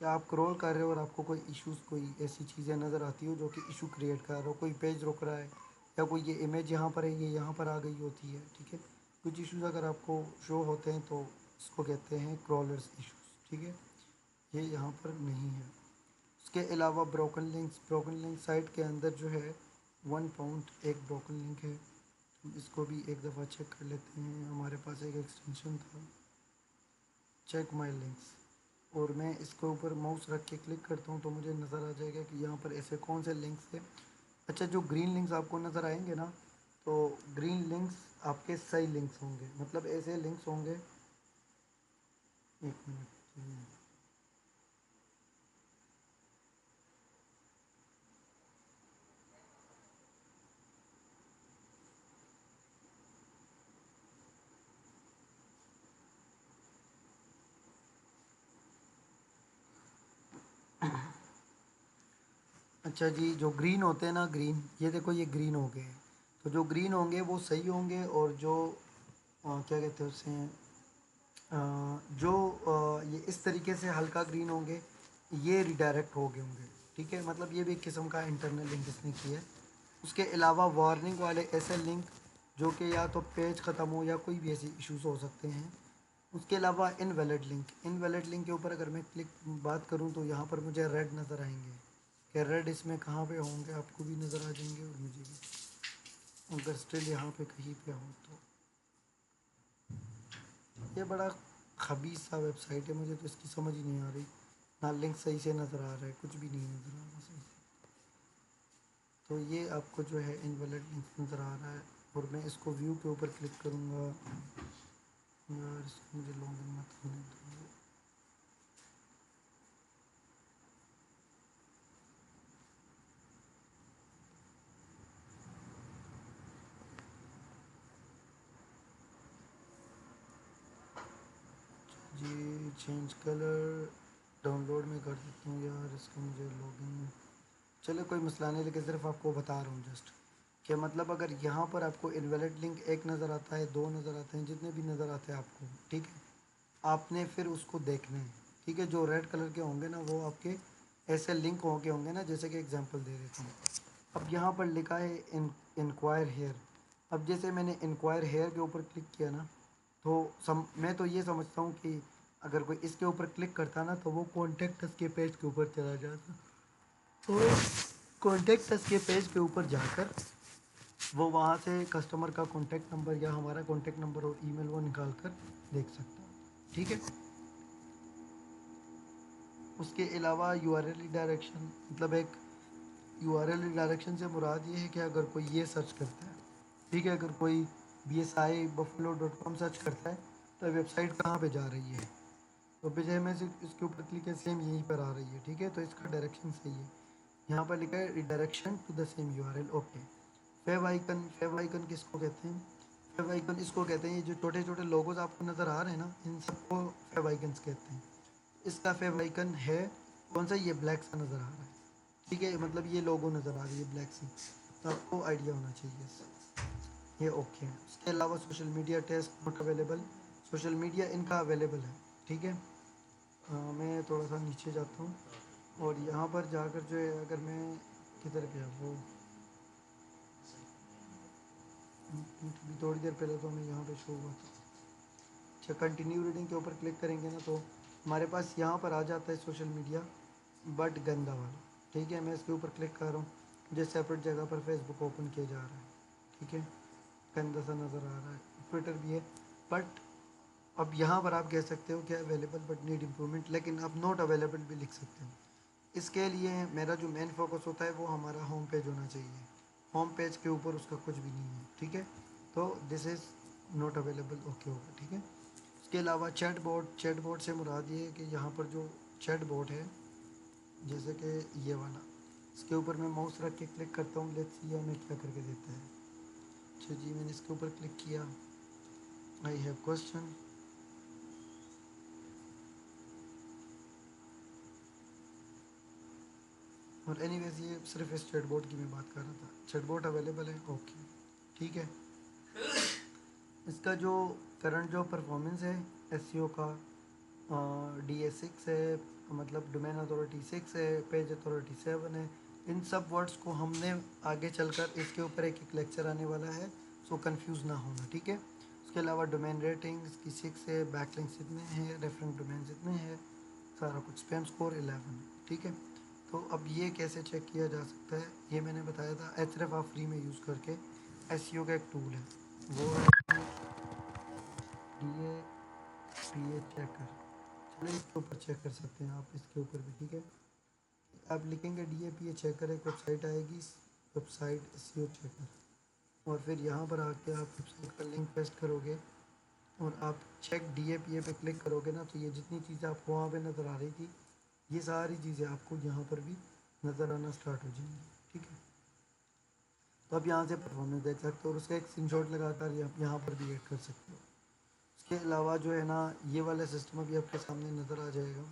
कि आप क्रॉल कर रहे हो और आपको कोई इश्यूज़, कोई ऐसी चीज़ें नज़र आती हो जो कि इशू क्रिएट कर रहा हो, कोई पेज रुक रहा है, या कोई ये इमेज यहाँ पर है, ये यहाँ पर आ गई होती है, ठीक है। कुछ इश्यूज़ अगर आपको शो होते हैं तो इसको कहते हैं क्रॉलर्स इशूज़, ठीक है। ये यहाँ पर नहीं है। उसके अलावा ब्रोकन लिंक साइट के अंदर जो है 1 पाउंड एक ब्रोकन लिंक है। इसको भी एक दफ़ा चेक कर लेते हैं। हमारे पास एक एक्सटेंशन था, चेक माय लिंक्स, और मैं इसके ऊपर माउस रख के क्लिक करता हूँ तो मुझे नज़र आ जाएगा कि यहाँ पर ऐसे कौन से लिंक्स हैं। अच्छा, जो ग्रीन लिंक्स आपको नज़र आएंगे ना, तो ग्रीन लिंक्स आपके सही लिंक्स होंगे, मतलब ऐसे लिंक्स होंगे। एक मिनट। अच्छा जी, जो ग्रीन होते हैं ना, ग्रीन, ये देखो ये ग्रीन हो गए, तो जो ग्रीन होंगे वो सही होंगे, और जो क्या कहते हैं उसे, जो ये इस तरीके से हल्का ग्रीन होंगे, ये रिडायरेक्ट हो गए होंगे, ठीक है। मतलब ये भी एक किस्म का इंटरनल लिंक इसने किया है। उसके अलावा वार्निंग वाले ऐसे लिंक जो कि या तो पेज ख़त्म हो या कोई भी ऐसे इश्यूज हो सकते हैं। उसके अलावा इनवैलिड लिंक के ऊपर अगर मैं क्लिक बात करूं तो यहाँ पर मुझे रेड नज़र आएंगे, कि रेड इसमें कहाँ पे होंगे, आपको भी नज़र आ जाएंगे और मुझे भी, अगर स्टिल यहाँ पे कहीं पे हो तो। ये बड़ा खबीस सा वेबसाइट है, मुझे तो इसकी समझ ही नहीं आ रही, ना लिंक सही से नज़र आ रहा है, कुछ भी नहीं नज़र आ रहा सही से। तो ये आपको जो है इनवैलिड लिंक नज़र आ रहा है, और मैं इसको व्यू के ऊपर क्लिक करूँगा। यार, इसको मुझे लॉगिन मत होने दो। चेंज कलर डाउनलोड में कर देता हूँ यार, इसका मुझे लॉगिन, चलो कोई मसला नहीं, लेकिन सिर्फ आपको बता रहा हूँ जस्ट कि मतलब अगर यहाँ पर आपको इनवैलिड लिंक एक नज़र आता है, दो नज़र आते हैं, जितने भी नज़र आते हैं आपको, ठीक है, आपने फिर उसको देखना है, ठीक है। जो रेड कलर के होंगे ना वो आपके ऐसे लिंक होके होंगे ना, जैसे कि एग्जांपल दे देता हूँ। अब यहाँ पर लिखा है इंक्वायर हेयर। अब जैसे मैंने इंक्वायर हेयर के ऊपर क्लिक किया ना, तो मैं तो ये समझता हूँ कि अगर कोई इसके ऊपर क्लिक करता ना तो वो कॉन्टेक्ट अस के पेज के ऊपर चला जाता, तो कॉन्टेक्ट अस के पेज के ऊपर जाकर वो वहाँ से कस्टमर का कॉन्टेक्ट नंबर या हमारा कॉन्टेक्ट नंबर और ईमेल वो निकाल कर देख सकता है, ठीक है। उसके अलावा यूआरएल रिडायरेक्शन, मतलब एक यूआरएल रिडायरेक्शन से मुराद ये है कि अगर कोई ये सर्च करता है, ठीक है, अगर कोई bsi buffalo.com सर्च करता है तो वेबसाइट कहाँ पे जा रही है, तो पीछे में से इसके ऊपर क्लिक है, सेम यहीं पर आ रही है, ठीक है, तो इसका डायरेक्शन सही है। यहाँ पर लिखा है redirection to the same URL, okay. Favicon किसको कहते हैं? फेव आइकन इसको कहते हैं, ये जो छोटे छोटे लोगोज आपको नज़र आ रहे हैं ना, इन सबको फेव आइकन्स कहते हैं। इसका फेव आइकन है कौन सा, ये ब्लैक सा नज़र आ रहा है, ठीक है, मतलब ये लोगो नज़र आ रही है ब्लैक सी, तो आपको आइडिया होना चाहिए इससे, ये ओके है। उसके अलावा social media test not available, social media इनका अवेलेबल है, ठीक है। मैं थोड़ा सा नीचे जाता हूँ और यहाँ पर जाकर जो है, अगर मैं किधर गया वो, अभी थोड़ी देर पहले तो हमें यहाँ पे शो हुआ था। अच्छा, कंटिन्यू रीडिंग के ऊपर क्लिक करेंगे ना तो हमारे पास यहाँ पर आ जाता है सोशल मीडिया बट गंदा वाला, ठीक है। मैं इसके ऊपर क्लिक कर रहा हूँ, मुझे सेपरेट जगह पर फेसबुक ओपन किया जा रहा है, ठीक है, गंदा सा नज़र आ रहा है। ट्विटर भी है, बट अब यहाँ पर आप कह सकते हो कि अवेलेबल बट नीड इम्प्रूवमेंट, लेकिन आप नॉट अवेलेबल भी लिख सकते हो। इसके लिए मेरा जो मेन फोकस होता है वो हमारा होम पेज होना चाहिए, होम पेज के ऊपर उसका कुछ भी नहीं है, ठीक है। तो this is not available, okay होगा, ठीक है। इसके अलावा चैट बोर्ड से मुराद ये है कि यहाँ पर जो चैट बोर्ड है, जैसे कि ये वाला, इसके ऊपर मैं माउस रख के क्लिक करता हूँ, लेट्स सी हमें क्या करके देता है। अच्छा जी, मैंने इसके ऊपर क्लिक किया, आई हैव क्वेश्चन, और एनीवेज ये सिर्फ इस चैट बोर्ड की मैं बात कर रहा था। चैट बोर्ड अवेलेबल है, ओके, ठीक है। इसका जो करंट जो परफॉर्मेंस है एसईओ का, DA6 है, मतलब डोमेन अथॉरिटी 6 है, पेज अथॉरिटी 7 है। इन सब वर्ड्स को हमने आगे चलकर इसके ऊपर एक एक लेक्चर आने वाला है, सो कंफ्यूज ना होना, ठीक है। उसके अलावा डोमेन रेटिंग इसकी 6 है, बैकलिंक्स इतने हैं, रेफरेंस डोमेन्स इतने हैं, सारा कुछ, स्पैम स्कोर 11 है, ठीक है। तो अब ये कैसे चेक किया जा सकता है, ये मैंने बताया था, एचरेफ आप फ्री में यूज़ करके एसईओ का एक टूल है, वो है DAPA चेकर। चलिए इसके ऊपर चेक कर सकते हैं आप, इसके ऊपर भी, ठीक है। आप लिखेंगे DAPA चेकर, एक वेबसाइट आएगी, वेबसाइट एसईओ चेकर, और फिर यहाँ पर आके आप वेबसाइट का लिंक पेस्ट करोगे और आप चेक DAPA पे क्लिक करोगे ना, तो ये जितनी चीज़ें आपको वहाँ पे नज़र आ रही थी, ये सारी चीज़ें आपको यहाँ पर भी नज़र आना स्टार्ट हो जाएंगी, ठीक है। तो आप यहाँ से परफॉर्मेंस देख सकते हो और उसका एक स्क्रीनशॉट लगाकर आप यहाँ पर भी ऐड कर सकते हो। इसके अलावा जो है ना, ये वाला सिस्टम अभी आपके सामने नज़र आ जाएगा,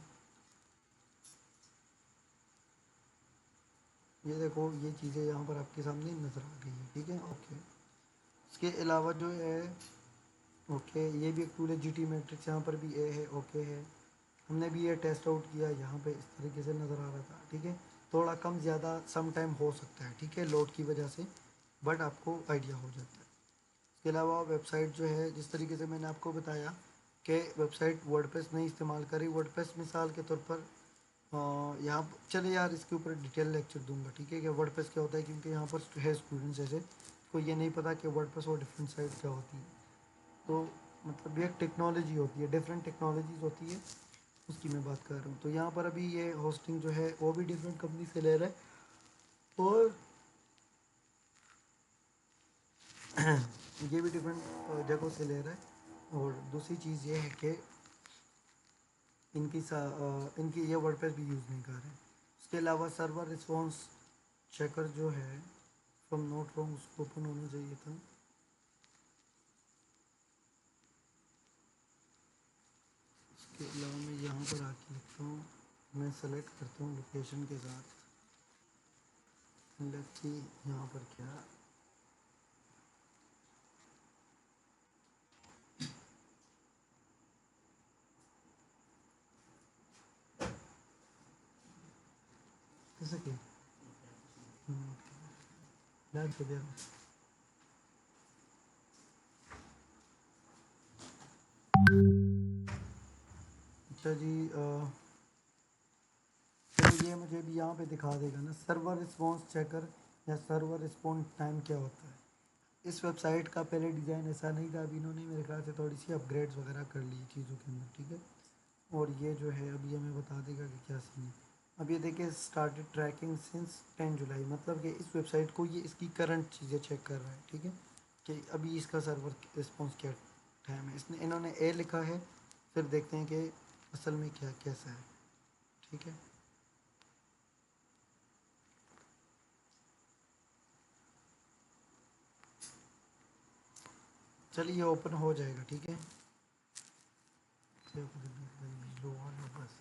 ये देखो, ये चीज़ें यहाँ पर आपके सामने नज़र आ गई है, ठीक है, ओके। इसके अलावा जो है, ओके, ये भी एक टूल है GT मैट्रिक्स, यहाँ पर भी ए है, ओके है। हमने भी ये टेस्ट आउट किया, यहाँ पे इस तरीके से नज़र आ रहा था, ठीक है। थोड़ा कम ज़्यादा सम टाइम हो सकता है, ठीक है, लोड की वजह से, बट आपको आइडिया हो जाता है। इसके अलावा वेबसाइट जो है, जिस तरीके से मैंने आपको बताया कि वेबसाइट वर्डप्रेस नहीं इस्तेमाल करी, वर्डप्रेस मिसाल के तौर पर, यहाँ चले यार, इसके ऊपर डिटेल लेक्चर दूंगा, ठीक है, कि वर्डप्रेस क्या होता है, क्योंकि यहाँ पर है स्टूडेंट्स ऐसे को ये नहीं पता कि वर्डप्रेस और डिफरेंट साइट क्या होती है। तो मतलब ये टेक्नोलॉजी होती है, डिफरेंट टेक्नोलॉजीज होती है, उसकी मैं बात कर रहा हूँ। तो यहाँ पर अभी ये होस्टिंग जो है वो भी डिफरेंट कंपनी से ले रहा है, और ये भी डिफरेंट जगहों से ले रहा है। और दूसरी चीज़ ये है कि इनकी ये वर्डप्रेस भी यूज़ नहीं कर रहे हैं। उसके अलावा सर्वर रिस्पॉन्स चेकर जो है, फ्रॉम नोट रॉन्ग, उसको ओपन होना चाहिए था। इसके इसके अलावा मैं यहाँ पर आके लिखता हूँ, मैं सेलेक्ट करता हूँ लोकेशन के साथ। लेट्स सी यहाँ पर क्या, जैसे कि लैब हो गया। अच्छा जी, तो ये मुझे भी यहाँ पे दिखा देगा ना सर्वर रिस्पॉन्स चेकर या सर्वर रिस्पॉन्स टाइम क्या होता है। इस वेबसाइट का पहले डिज़ाइन ऐसा नहीं था, अभी इन्होंने मेरे ख्याल से थोड़ी सी अपग्रेड्स वगैरह कर ली चीज़ों के अंदर, ठीक है। और ये जो है अभी हमें बता देगा कि क्या सीन है। अब ये देखिए स्टार्टेड ट्रैकिंग सिंस 10 जुलाई, मतलब कि इस वेबसाइट को ये इसकी करंट चीज़ें चेक कर रहा है, ठीक है, कि अभी इसका सर्वर रिस्पॉन्स क्या टाइम है। इसने इन्होंने ए लिखा है, फिर देखते हैं कि असल में क्या कैसा है, ठीक है। चलिए ये ओपन हो जाएगा, ठीक है। बस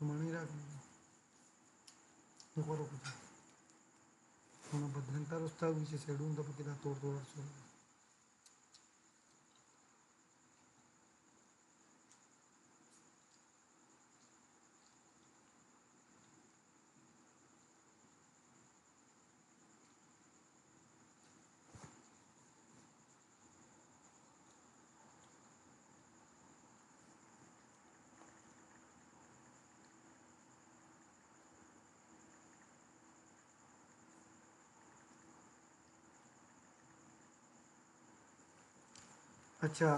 मणि बदलता रस्ता विषय सेडून तपकिदा तोड़ तोड़ सुन। अच्छा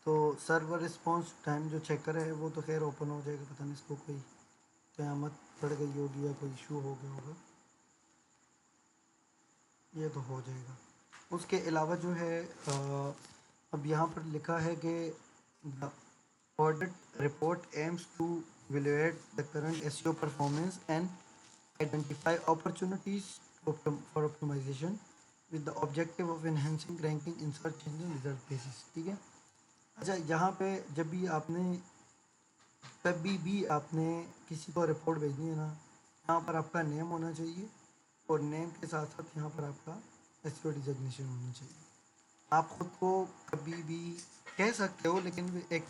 तो सर्वर रिस्पॉन्स टाइम जो चेकर है वो तो खैर ओपन हो जाएगा, पता नहीं इसको कोई क़यामत पड़ गई होगी या कोई इशू हो गया होगा, ये तो हो जाएगा। उसके अलावा जो है अब यहाँ पर लिखा है कि the audit report aims to evaluate the current SEO performance and identify opportunities for optimisation with the objective of enhancing ranking in search engine result basis, ठीक है। अच्छा यहाँ पे जब भी आपने कभी भी आपने किसी को रिपोर्ट भेजनी है ना, यहाँ पर आपका नेम होना चाहिए और नेम के साथ साथ यहाँ पर आपका SEO डिजिग्नेशन होना चाहिए। आप खुद को कभी भी कह सकते हो, लेकिन एक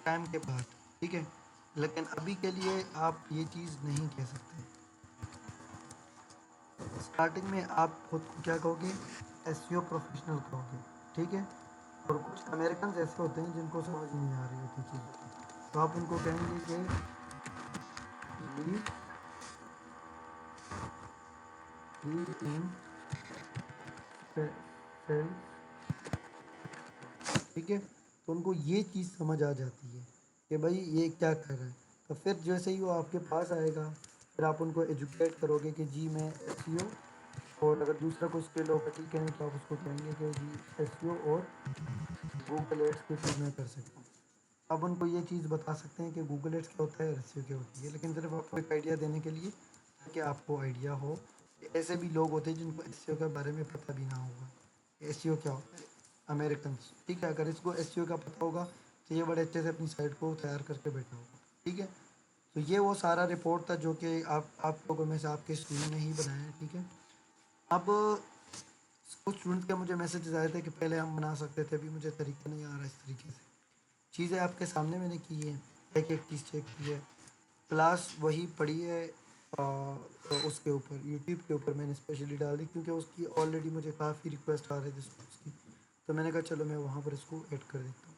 टाइम के बाद, ठीक है। लेकिन अभी के लिए आप ये चीज़ नहीं कह सकते। स्टार्टिंग में आप खुद को क्या कहोगे, SEO प्रोफेशनल कहोगे, ठीक है। और कुछ अमेरिकन ऐसे होते हैं जिनको समझ नहीं आ रही होती चीज़, तो आप उनको कहेंगे कि लीड लीड इन सेल्स, ठीक है। तो उनको ये चीज़ समझ आ जाती है कि भाई ये क्या कर रहा है। तो फिर जैसे ही वो आपके पास आएगा, फिर आप उनको एजुकेट करोगे कि जी मैं SEO, और अगर दूसरा कोई स्किल होगा, ठीक है, तो आप उसको कहेंगे कि जी SEO और गूगल एड्स के थ्रू मैं कर सकता हूँ। अब उनको ये चीज़ बता सकते हैं कि गूगल एड्स क्या होता है, SEO क्या होती है, लेकिन सिर्फ आपको एक आइडिया देने के लिए, ताकि आपको आइडिया हो। ऐसे भी लोग होते हैं जिनको SEO के बारे में पता भी ना होगा, SEO क्या होता है, अमेरिकन, ठीक है। अगर इसको SEO का पता होगा तो ये बड़े अच्छे से अपनी साइट को तैयार करके बैठा होगा, ठीक है। तो ये वो सारा रिपोर्ट था जो कि आप लोगों में से आपके स्टूडेंट ने ही बनाया है, ठीक है। अब कुछ स्टूडेंट्स के मुझे मैसेजेस आए थे कि पहले हम बना सकते थे, अभी मुझे तरीका नहीं आ रहा इस तरीके से। चीज़ें आपके सामने मैंने की है, एक एक चीज़ चेक की है, क्लास वही पढ़ी है। उसके ऊपर यूट्यूब के ऊपर मैंने स्पेशली डाल दी, क्योंकि उसकी ऑलरेडी मुझे काफ़ी रिक्वेस्ट आ रहे थे उसकी, तो मैंने कहा चलो मैं वहाँ पर इसको ऐड कर देता हूँ।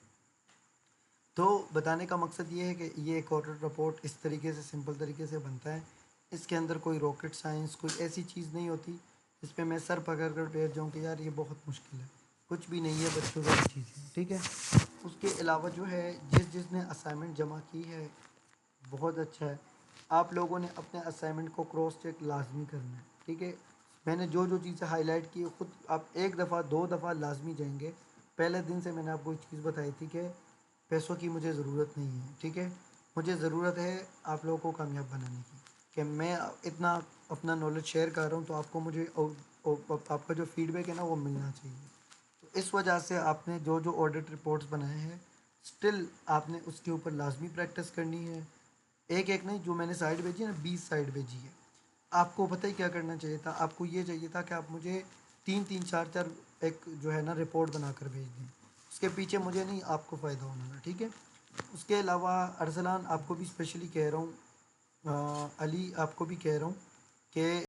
तो बताने का मकसद ये है कि ये एक ऑडिट रिपोर्ट इस तरीके से सिंपल तरीके से बनता है। इसके अंदर कोई रॉकेट साइंस कोई ऐसी चीज़ नहीं होती इस पर मैं सर पकड़ कर बैठ जाऊँ कि यार ये बहुत मुश्किल है, कुछ भी नहीं है, बच्चों वाली चीज़ है, ठीक है। उसके अलावा जो है जिसने असाइनमेंट जमा की है बहुत अच्छा है। आप लोगों ने अपने असाइनमेंट को क्रॉस चेक लाजमी करना है, ठीक है। मैंने जो जो चीज़ें हाईलाइट की खुद आप एक दफ़ा दो दफ़ा लाजमी जाएंगे। पहले दिन से मैंने आपको एक चीज़ बताई थी कि पैसों की मुझे ज़रूरत नहीं है, ठीक है। मुझे ज़रूरत है आप लोगों को कामयाब बनाने की, कि मैं इतना अपना नॉलेज शेयर कर रहा हूँ तो आपको मुझे आपका जो फीडबैक है ना वो मिलना चाहिए। तो इस वजह से आपने जो जो ऑडिट रिपोर्ट्स बनाए हैं स्टिल आपने उसके ऊपर लाजमी प्रैक्टिस करनी है। एक एक नहीं, जो मैंने साइड भेजी है ना, 20 साइड भेजी है। आपको पता ही क्या करना चाहिए था, आपको ये चाहिए था कि आप मुझे 3-3 4-4 एक जो है ना रिपोर्ट बनाकर भेज दें। उसके पीछे मुझे नहीं, आपको फ़ायदा होना था, ठीक है। उसके अलावा अरसलान आपको भी स्पेशली कह रहा हूँ, अली आपको भी कह रहा हूँ कि